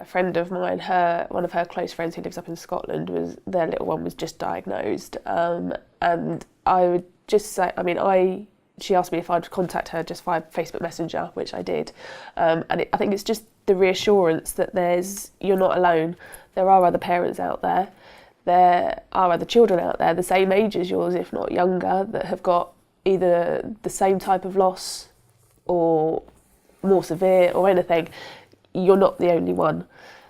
friend of mine, one of her close friends who lives up in Scotland, their little one was just diagnosed, and I would just say, she asked me if I'd contact her just via Facebook Messenger, which I did, I think it's just the reassurance that you're not alone. There are other parents out there. There are other children out there the same age as yours, if not younger, that have got either the same type of loss or more severe or anything. You're not the only one.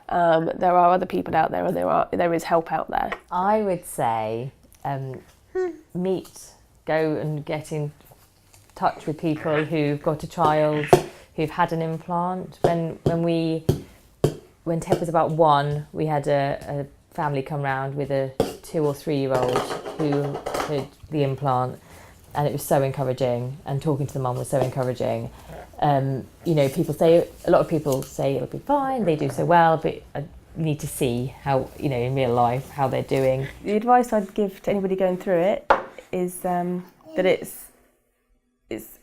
There are other people out there, and there is help out there. I would say go and get in touch with people who've got a child who've had an implant. When Ted was about 1, we had a family come round with a 2 or 3 year old who had the implant, and it was so encouraging, and talking to the mum was so encouraging. A lot of people say it'll be fine, they do so well, but you need to see how, in real life, how they're doing. The advice I'd give to anybody going through it is that it's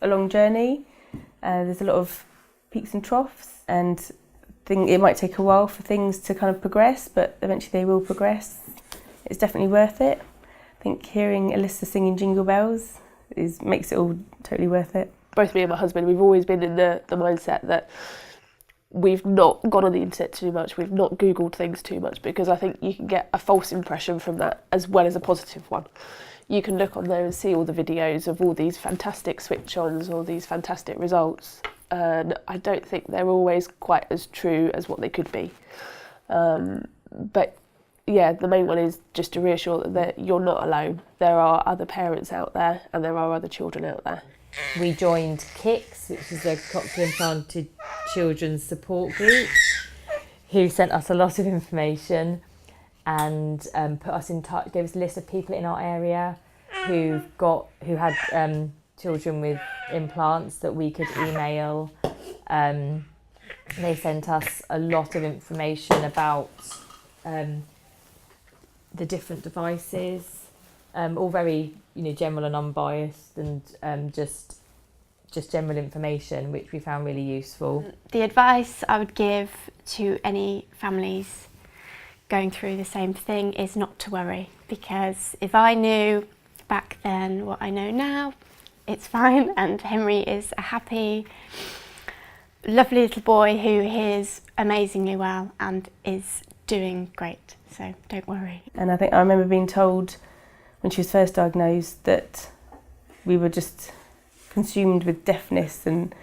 a long journey. There's a lot of peaks and troughs, and it might take a while for things to kind of progress, but eventually they will progress. It's definitely worth it. I think hearing Alyssa singing Jingle Bells makes it all totally worth it. Both me and my husband, we've always been in the mindset that we've not gone on the internet too much, we've not Googled things too much, because I think you can get a false impression from that as well as a positive one. You can look on there and see all the videos of all these fantastic switch-ons, all these fantastic results, and I don't think they're always quite as true as what they could be. But yeah, the main one is just to reassure that you're not alone. There are other parents out there, and there are other children out there. We joined KICS, which is a Cochlear Implanted Children's Support Group, who sent us a lot of information and put us in touch, gave us a list of people in our area who had children with implants that we could email. They sent us a lot of information about the different devices, all very general and unbiased, and just general information, which we found really useful. The advice I would give to any families going through the same thing is not to worry, because if I knew back then what I know now, it's fine, and Henry is a happy, lovely little boy who hears amazingly well and is doing great, so don't worry. And I think I remember being told when she was first diagnosed that we were just consumed with deafness and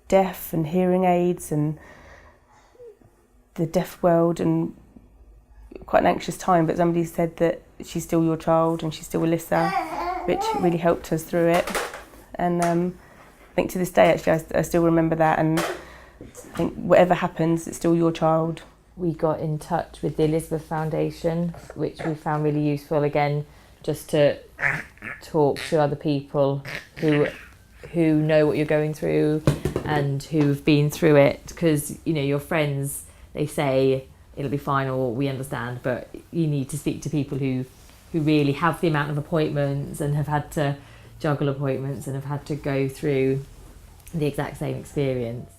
deaf and hearing aids and the deaf world, and quite an anxious time, but somebody said that she's still your child and she's still Alyssa, which really helped us through it. And I think to this day, actually, I still remember that, and I think whatever happens, it's still your child. We got in touch with the Elizabeth Foundation, which we found really useful, again, just to talk to other people who know what you're going through and who've been through it, because your friends, they say it'll be fine or we understand, but you need to speak to people who really have the amount of appointments and have had to juggle appointments and have had to go through the exact same experience.